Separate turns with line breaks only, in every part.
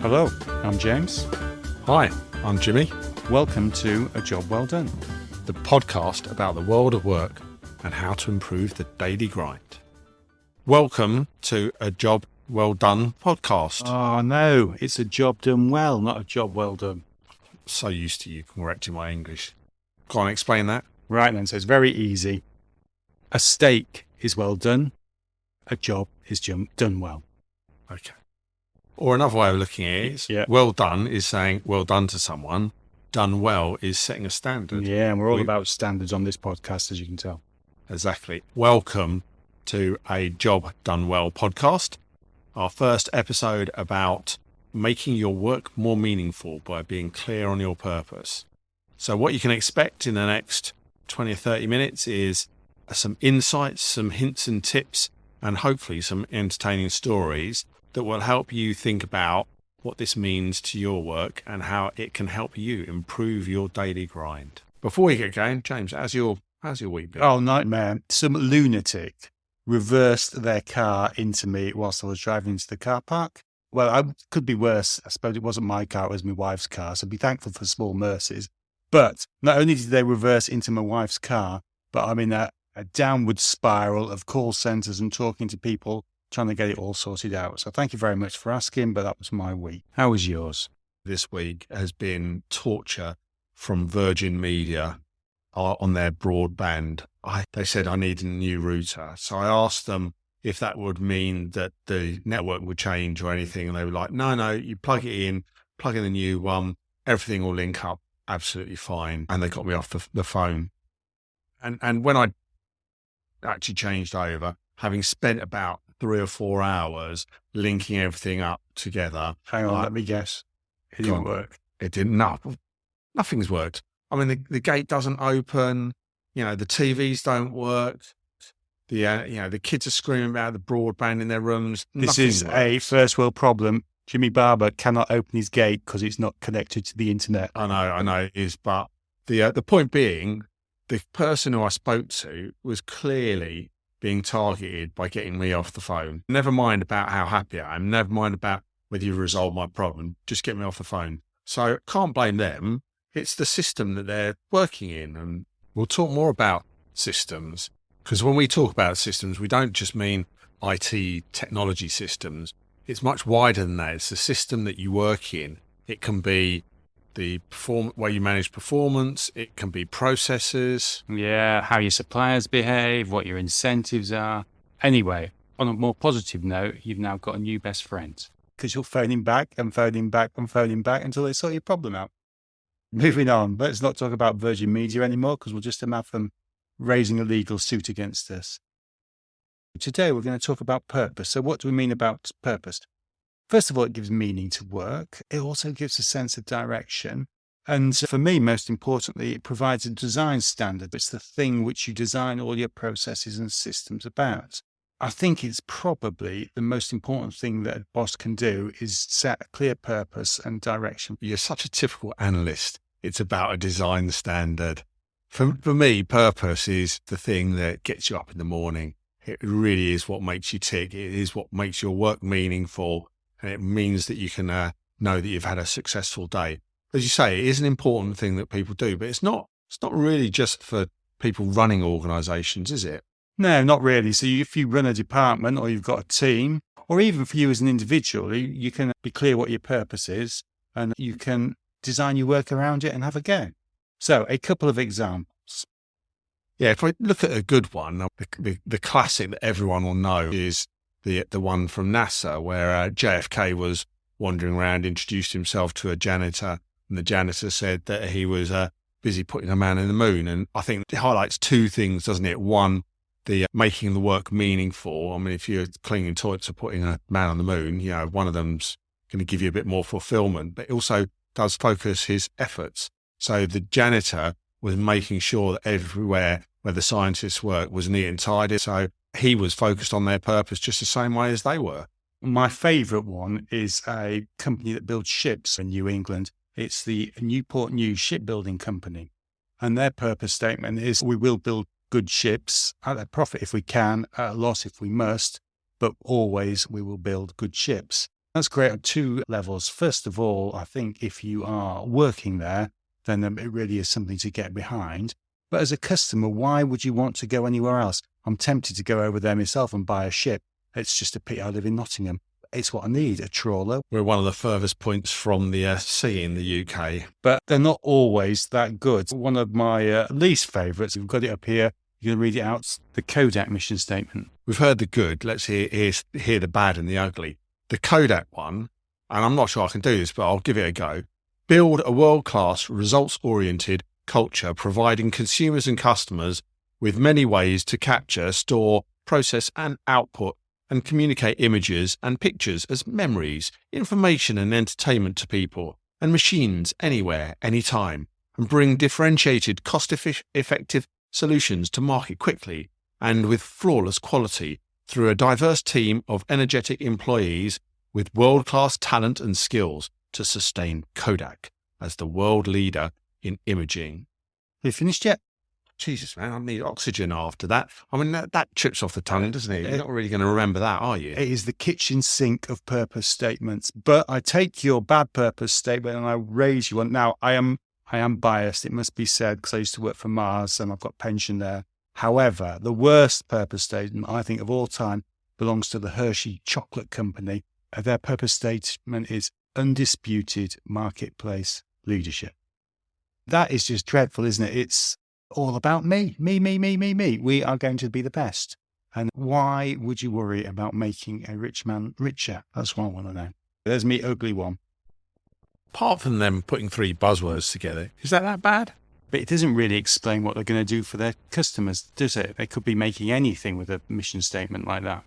Hello, I'm James.
Hi, I'm Jimmy,
Welcome to A Job Well Done.
the podcast about the world of work and how to improve the daily grind. Welcome to A Job Well Done podcast.
Oh no, it's a job done well, not a job well done.
So used to you correcting my English. Go on, explain that.
Right then, so it's very easy. A steak is well done. A job is done well.
Okay. Or another way of looking at it is,
Yeah.
well done is saying well done to someone. Done well is setting a standard.
Yeah, and we're all
We-
about standards on this podcast, as you can tell.
Exactly. Welcome to A Job Done Well podcast. Our first episode about making your work more meaningful by being clear on your purpose. So what you can expect in the next 20 or 30 minutes is some insights, some hints and tips, and hopefully some entertaining stories that will help you think about what this means to your work and how it can help you improve your daily grind. Before we get going, James, how's your week been?
Oh, nightmare. Some lunatic reversed their car into me whilst I was driving into the car park. Well, I could be worse. I suppose it wasn't my car, it was my wife's car. So be thankful for small mercies. But not only did they reverse into my wife's car, but I'm in a downward spiral of call centres and talking to people, trying to get it all sorted out. So thank you very much for asking, but that was my week. How was yours?
This week has been torture from Virgin Media on their broadband. They said I needed a new router. So I asked them if that would mean that the network would change or anything. And they were like, no, you plug it in, plug in the new one, everything will link up absolutely fine. And they got me off the phone. And when I actually changed over, having spent about 3 or 4 hours linking everything up together.
Hang on, let me guess. It didn't work.
It didn't. No, nothing's worked. I mean, the gate doesn't open. You know, the TVs don't work. The kids are screaming about the broadband in their rooms.
This
Nothing
is
works.
a first world problem. Jimmy Barber cannot open his gate because it's not connected to the internet.
I know it is, but the point being, the person who I spoke to was clearly being targeted by getting me off the phone. Never mind about how happy I am. Never mind about whether you resolve my problem. Just get me off the phone. So can't blame them. It's the system that they're working in. And we'll talk more about systems, because when we talk about systems, we don't just mean IT technology systems. It's much wider than that. It's the system that you work in. It can be the way you manage performance. It can be processes.
Yeah, how your suppliers behave, what your incentives are. Anyway, on a more positive note, you've now got a new best friend. Because you'll phone him back and phone him back and phone him back until they sort your problem out. Moving on, let's not talk about Virgin Media anymore because we'll just have them raising a legal suit against us. Today, we're going to talk about purpose. So what do we mean about purpose? First of all, it gives meaning to work. It also gives a sense of direction. And for me, most importantly, it provides a design standard. It's the thing which you design all your processes and systems about. I think it's probably the most important thing that a boss can do is set a clear purpose and direction.
You're such a typical analyst. It's about a design standard. For me, purpose is the thing that gets you up in the morning. It really is what makes you tick. It is what makes your work meaningful. And it means that you can know that you've had a successful day. As you say, it is an important thing that people do, but it's not really just for people running organizations, is it?
No, not really. So if you run a department or you've got a team, or even for you as an individual, you can be clear what your purpose is and you can design your work around it and have a go. So a couple of examples.
Yeah, if I look at a good one, the classic that everyone will know is the one from NASA where JFK was wandering around, introduced himself to a janitor, and the janitor said that he was busy putting a man in the moon. And I think it highlights two things, doesn't it? One, the making the work meaningful. I mean, if you're cleaning toilets or putting a man on the moon, one of them's going to give you a bit more fulfillment, but it also does focus his efforts. So the janitor was making sure that everywhere where the scientists work was neat and tidy. So he was focused on their purpose just the same way as they were.
My favourite one is a company that builds ships in New England. It's the Newport News Shipbuilding Company. And their purpose statement is, we will build good ships at a profit if we can, at a loss if we must, but always we will build good ships. That's great on two levels. First of all, I think if you are working there, then it really is something to get behind. But as a customer, why would you want to go anywhere else? I'm tempted to go over there myself and buy a ship. It's just a pity I live in Nottingham. It's what I need, a trawler.
We're one of the furthest points from the sea in the UK.
But they're not always that good. One of my least favourites, we've got it up here. You're going to read it out, the Kodak mission statement.
We've heard the good. Let's hear the bad and the ugly. The Kodak one, and I'm not sure I can do this, but I'll give it a go. Build a world-class, results-oriented culture, providing consumers and customers with many ways to capture, store, process and output and communicate images and pictures as memories, information and entertainment to people and machines anywhere, anytime, and bring differentiated, cost-effective solutions to market quickly and with flawless quality through a diverse team of energetic employees with world-class talent and skills to sustain Kodak as the world leader in imaging.
Have you finished yet?
Jesus, man, I need oxygen after that. I mean, that trips off the tongue, doesn't it? You're not really going to remember that, are you?
It is the kitchen sink of purpose statements. But I take your bad purpose statement and I raise you one. Now, I am biased, it must be said, because I used to work for Mars and I've got pension there. However, the worst purpose statement, I think, of all time belongs to the Hershey Chocolate Company. Their purpose statement is undisputed marketplace leadership. That is just dreadful, isn't it? It's all about me. Me. We are going to be the best. And why would you worry about making a rich man richer? That's what I want to know. There's me ugly one.
Apart from them putting three buzzwords together, is that bad?
But it doesn't really explain what they're going to do for their customers, does it? They could be making anything with a mission statement like that.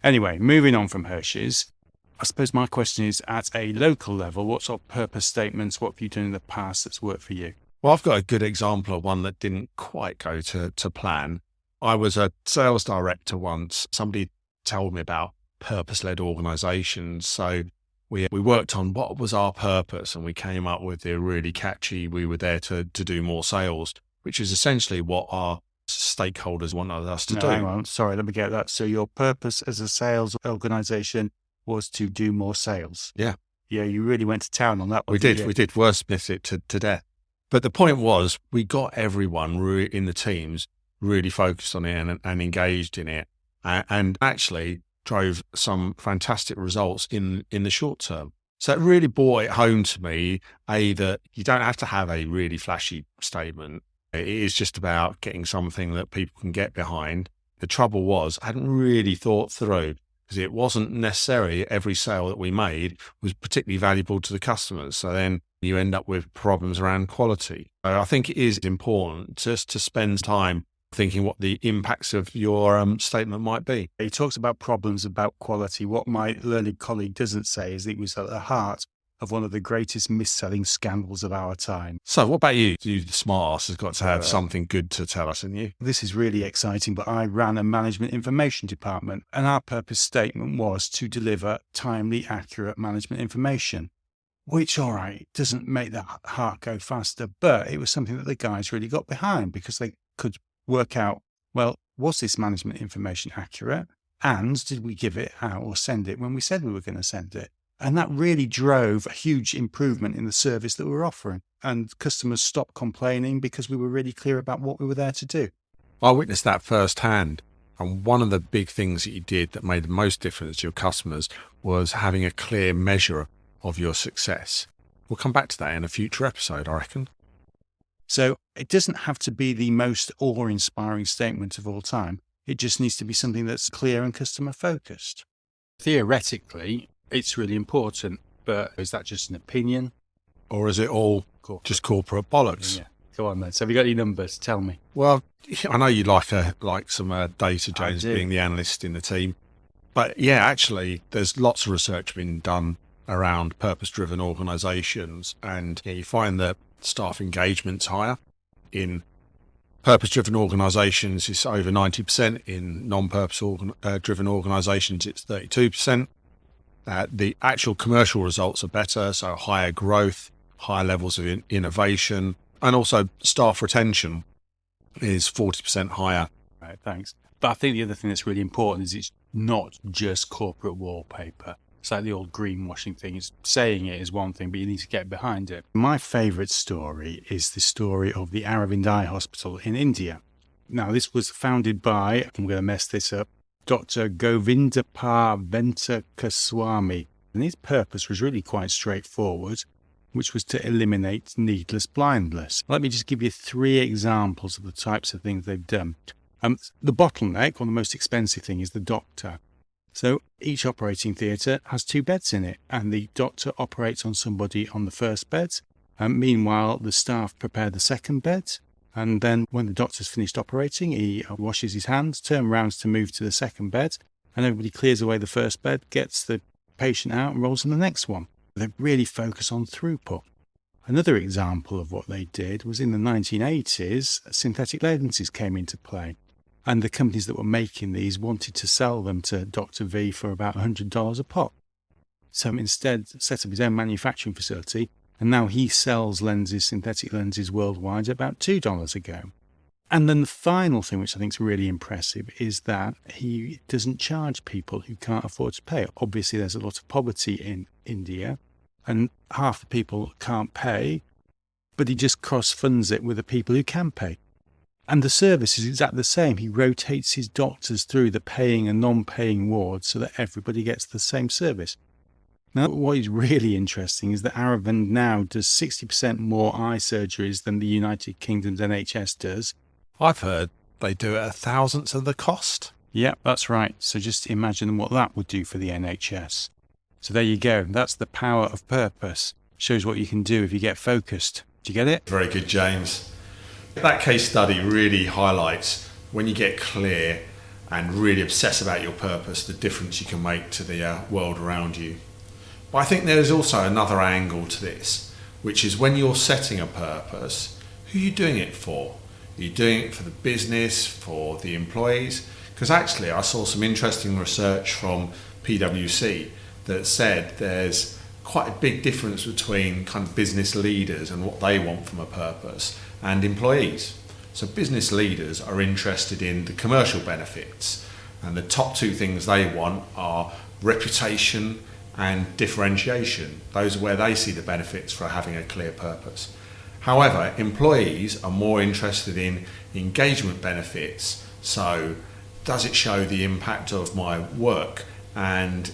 Anyway, moving on from Hershey's, I suppose my question is, at a local level, what sort of purpose statements, what have you done in the past that's worked for you?
Well, I've got a good example of one that didn't quite go to plan. I was a sales director once. Somebody told me about purpose-led organizations. So we worked on what was our purpose, and we came up with the really catchy, we were there to do more sales, which is essentially what our stakeholders wanted us to do.
Hang on, sorry, let me get that. So your purpose as a sales organization was to do more sales.
Yeah.
Yeah, you really went to town on that one.
We did wordsmith it to death. But the point was, we got everyone in the teams really focused on it and engaged in it, and actually drove some fantastic results in the short term. So it really brought it home to me, that you don't have to have a really flashy statement. It is just about getting something that people can get behind. The trouble was, I hadn't really thought through, because it wasn't necessarily every sale that we made was particularly valuable to the customers. So then you end up with problems around quality. So I think it is important just to spend time thinking what the impacts of your statement might be.
He talks about problems about quality. What my learned colleague doesn't say is that it was at the heart of one of the greatest mis-selling scandals of our time.
So what about you? You, the smart ass, has got to have something good to tell us, haven't you?
This is really exciting, but I ran a management information department, and our purpose statement was to deliver timely, accurate management information, which, all right, doesn't make the heart go faster, but it was something that the guys really got behind because they could work out, well, was this management information accurate? And did we give it out or send it when we said we were going to send it? And that really drove a huge improvement in the service that we were offering. And customers stopped complaining because we were really clear about what we were there to do.
I witnessed that firsthand. And one of the big things that you did that made the most difference to your customers was having a clear measure of your success. We'll come back to that in a future episode, I reckon.
So it doesn't have to be the most awe-inspiring statement of all time. It just needs to be something that's clear and customer-focused. Theoretically, it's really important, but is that just an opinion?
Or is it all just corporate bollocks?
Yeah. Go on then. So have you got any numbers? Tell me.
Well, I know you like some data, James, being the analyst in the team. But yeah, actually, there's lots of research being done around purpose-driven organisations, and you find that staff engagement's higher. In purpose-driven organisations, it's over 90%. In non-purpose driven organisations, it's 32%. The actual commercial results are better, so higher growth, higher levels of innovation, and also staff retention is 40% higher.
Right, thanks. But I think the other thing that's really important is it's not just corporate wallpaper. It's like the old greenwashing thing. It's saying it is one thing, but you need to get behind it. My favourite story is the story of the Aravind Eye Hospital in India. Now, this was founded by, I'm going to mess this up, Dr. Govindappa Venkataswamy. And his purpose was really quite straightforward, which was to eliminate needless blindness. Let me just give you 3 examples of the types of things they've done. The bottleneck, or the most expensive thing, is the doctor. So each operating theatre has 2 beds in it, and the doctor operates on somebody on the first bed. Meanwhile, the staff prepare the second bed, and then when the doctor's finished operating, he washes his hands, turns around to move to the second bed, and everybody clears away the first bed, gets the patient out and rolls in the next one. They really focus on throughput. Another example of what they did was in the 1980s, synthetic lenses came into play. And the companies that were making these wanted to sell them to Dr. V for about $100 a pop. So instead, set up his own manufacturing facility, and now he sells lenses, synthetic lenses worldwide at about $2 a go. And then the final thing, which I think is really impressive, is that he doesn't charge people who can't afford to pay. Obviously, there's a lot of poverty in India, and half the people can't pay, but he just cross-funds it with the people who can pay. And the service is exactly the same. He rotates his doctors through the paying and non-paying wards so that everybody gets the same service. Now, what is really interesting is that Aravind now does 60% more eye surgeries than the United Kingdom's NHS does.
I've heard they do it 1,000th of the cost.
Yeah, that's right. So just imagine what that would do for the NHS. So there you go. That's the power of purpose. Shows what you can do if you get focused. Do you get it?
Very good, James. That case study really highlights when you get clear and really obsess about your purpose, the difference you can make to the world around you. But I think there's also another angle to this, which is when you're setting a purpose, who are you doing it for? Are you doing it for the business, for the employees? Because actually I saw some interesting research from PwC that said there's quite a big difference between kind of business leaders and what they want from a purpose and employees. So business leaders are interested in the commercial benefits, and the top 2 things they want are reputation and differentiation. Those are where they see the benefits for having a clear purpose. However, employees are more interested in engagement benefits. So does it show the impact of my work and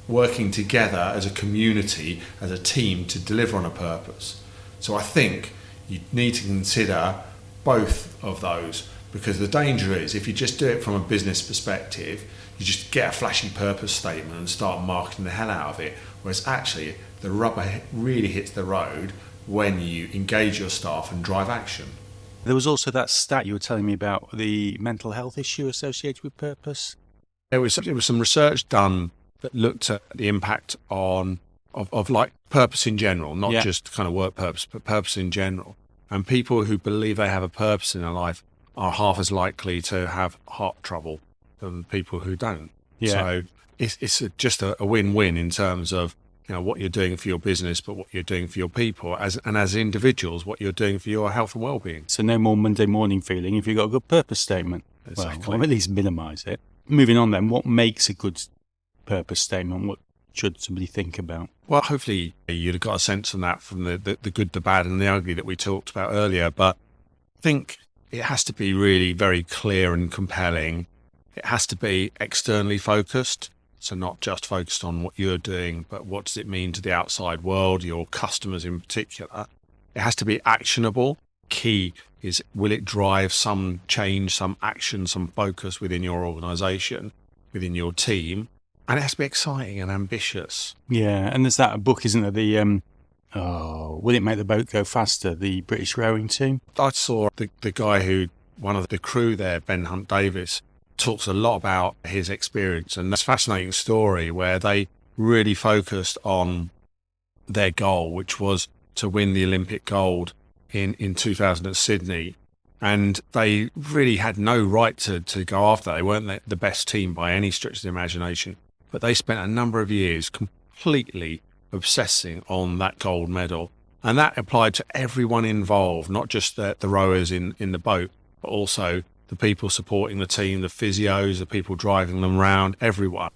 working together as a community, as a team to deliver on a purpose? So I think you need to consider both of those, because the danger is if you just do it from a business perspective, you just get a flashy purpose statement and start marketing the hell out of it, whereas actually the rubber really hits the road when you engage your staff and drive action.
There was also that stat you were telling me about, the mental health issue associated with purpose.
There was some research done that looked at the impact of like purpose in general, not just kind of work purpose, but purpose in general. And people who believe they have a purpose in their life are half as likely to have heart trouble than people who don't.
Yeah.
So it's just a win-win in terms of, you know, what you're doing for your business, but what you're doing for your people, as individuals, what you're doing for your health and well-being.
So no more Monday morning feeling if you've got a good purpose statement.
Exactly.
Well, or at least minimise it. Moving on then, what makes a good purpose statement? What should somebody think about?
Well, hopefully you'd have got a sense from that, from the good, the bad and the ugly that we talked about earlier. But I think it has to be really very clear and compelling. It has to be externally focused. So not just focused on what you're doing, but what does it mean to the outside world, your customers in particular. It has to be actionable. Key is, will it drive some change, some action, some focus within your organisation, within your team? And it has to be exciting and ambitious.
Yeah, and there's that book, isn't there? Will It Make the Boat Go Faster? The British rowing team.
I saw the guy who, one of the crew there, Ben Hunt Davis, talks a lot about his experience, and that's a fascinating story where they really focused on their goal, which was to win the Olympic gold in 2000 at Sydney. And they really had no right to go after that. They weren't the best team by any stretch of the imagination, but they spent a number of years completely obsessing on that gold medal. And that applied to everyone involved, not just the rowers in the boat, but also the people supporting the team, the physios, the people driving them around, everyone.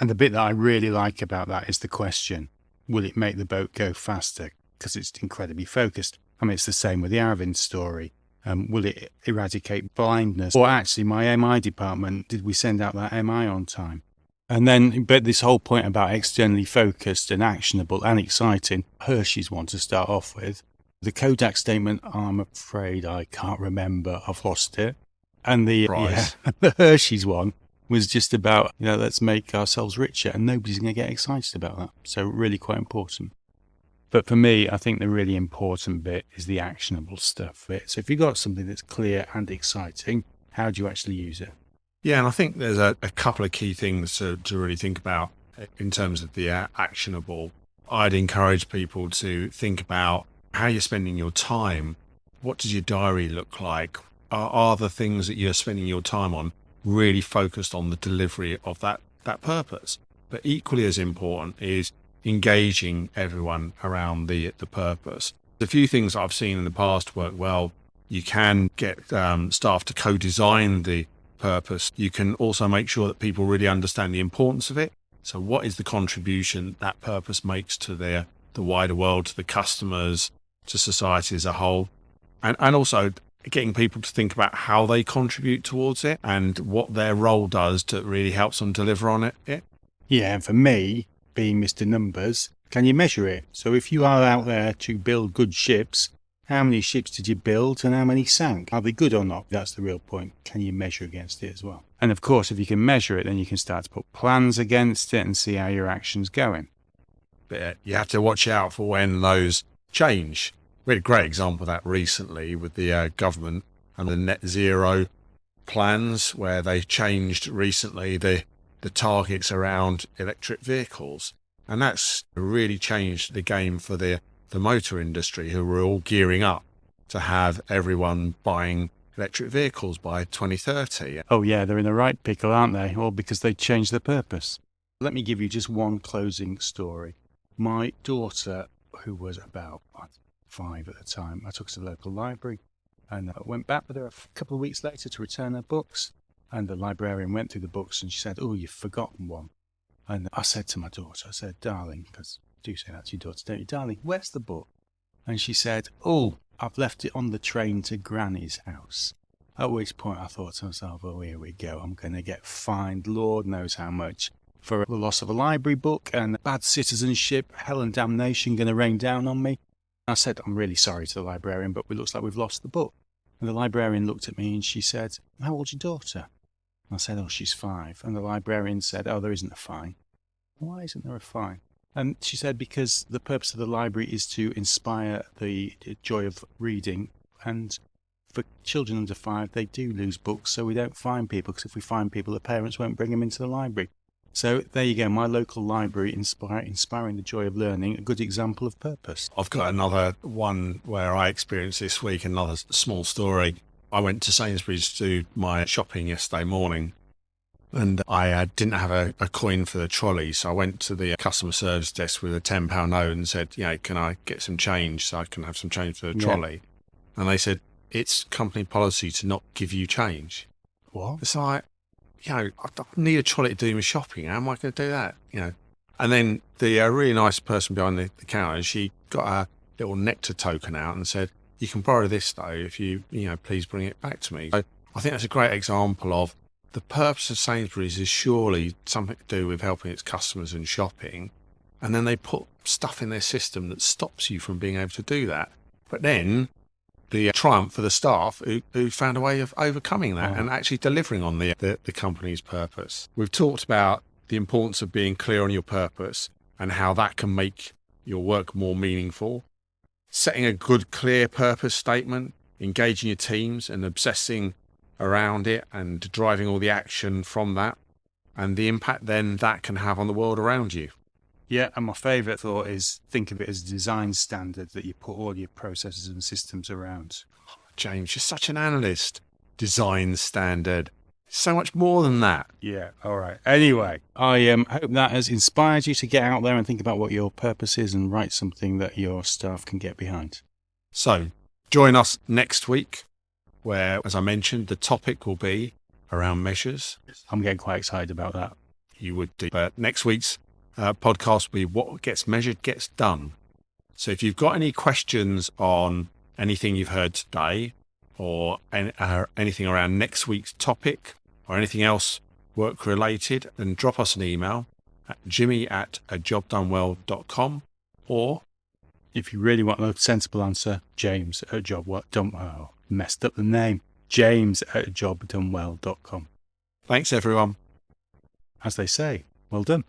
And the bit that I really like about that is the question, will it make the boat go faster? Because it's incredibly focused. I mean, it's the same with the Aravind story. Will it eradicate blindness? Or actually, my MI department, did we send out that MI on time? And then, but this whole point about externally focused and actionable and exciting, Hershey's one to start off with. The Kodak statement, I'm afraid I can't remember. I've lost it. And the Hershey's one was just about, let's make ourselves richer, and nobody's going to get excited about that. So really quite important. But for me, I think the really important bit is the actionable stuff. So if you've got something that's clear and exciting, how do you actually use it?
Yeah, and I think there's a couple of key things to really think about in terms of the actionable. I'd encourage people to think about how you're spending your time. What does your diary look like? Are the things that you're spending your time on really focused on the delivery of that purpose? But equally as important is engaging everyone around the purpose. A few things I've seen in the past work well. You can get staff to co-design the purpose. You can also make sure that people really understand the importance of it. So what is the contribution that purpose makes to the wider world, to the customers, to society as a whole? And also getting people to think about how they contribute towards it and what their role does to really help them deliver on it.
Yeah, and for me, being Mr. Numbers, can you measure it? So if you are out there to build good ships, how many ships did you build and how many sank? Are they good or not? That's the real point. Can you measure against it as well? And of course, if you can measure it, then you can start to put plans against it and see how your action's going.
But you have to watch out for when those change. We had a great example of that recently with the government and the net zero plans, where they changed recently the targets around electric vehicles. And that's really changed the game for the motor industry, who were all gearing up to have everyone buying electric vehicles by 2030.
Oh yeah, they're in the right pickle, aren't they? All because they changed the purpose. Let me give you just one closing story. My daughter, who was about 5 at the time, I took her to the local library and went back with her a couple of weeks later to return her books. And the librarian went through the books and she said, "Oh, you've forgotten one." And I said to my daughter, I said, "Darling," because do say that to your daughter, don't you? "Darling, where's the book?" And she said, "Oh, I've left it on the train to Granny's house." At which point I thought to myself, oh, here we go. I'm going to get fined Lord knows how much for the loss of a library book and bad citizenship, hell and damnation going to rain down on me. I said, "I'm really sorry," to the librarian, "but it looks like we've lost the book." And the librarian looked at me and she said, "How old's your daughter?" I said, "Oh, she's 5. And the librarian said, "Oh, there isn't a fine." "Why isn't there a fine?" And she said, "Because the purpose of the library is to inspire the joy of reading. And for children under 5, they do lose books, so we don't fine people, because if we fine people, the parents won't bring them into the library." So there you go, my local library, inspiring the joy of learning, a good example of purpose.
I've got another one where I experienced this week, another small story. I went to Sainsbury's to do my shopping yesterday morning, and I didn't have a coin for the trolley. So I went to the customer service desk with a £10 note and said, "Can I get some change so I can have some change for the trolley?" And they said, "It's company policy to not give you change."
What?
It's like, I need a trolley to do my shopping. How am I going to do that? And then the really nice person behind the counter, she got a little nectar token out and said, "You can borrow this though, if you please bring it back to me." So I think that's a great example of the purpose of Sainsbury's is surely something to do with helping its customers and shopping. And then they put stuff in their system that stops you from being able to do that. But then the triumph for the staff who found a way of overcoming that and actually delivering on the company's purpose. We've talked about the importance of being clear on your purpose and how that can make your work more meaningful. Setting a good, clear purpose statement, engaging your teams and obsessing around it and driving all the action from that, and the impact then that can have on the world around you.
Yeah, and my favourite thought is think of it as a design standard that you put all your processes and systems around.
James, you're such an analyst. Design standard. So much more than that.
Yeah, all right. Anyway, I hope that has inspired you to get out there and think about what your purpose is and write something that your staff can get behind.
So join us next week, where, as I mentioned, the topic will be around measures.
I'm getting quite excited about that.
you would do. But next week's podcast will be what gets measured gets done. So if you've got any questions on anything you've heard today or anything around next week's topic or anything else work related, then drop us an email at jimmy@ajobdonewell.com, or
if you really want a sensible answer, James@jobdonewell. Messed up the name. James@jobdonewell.com.
Thanks everyone.
As they say, well done.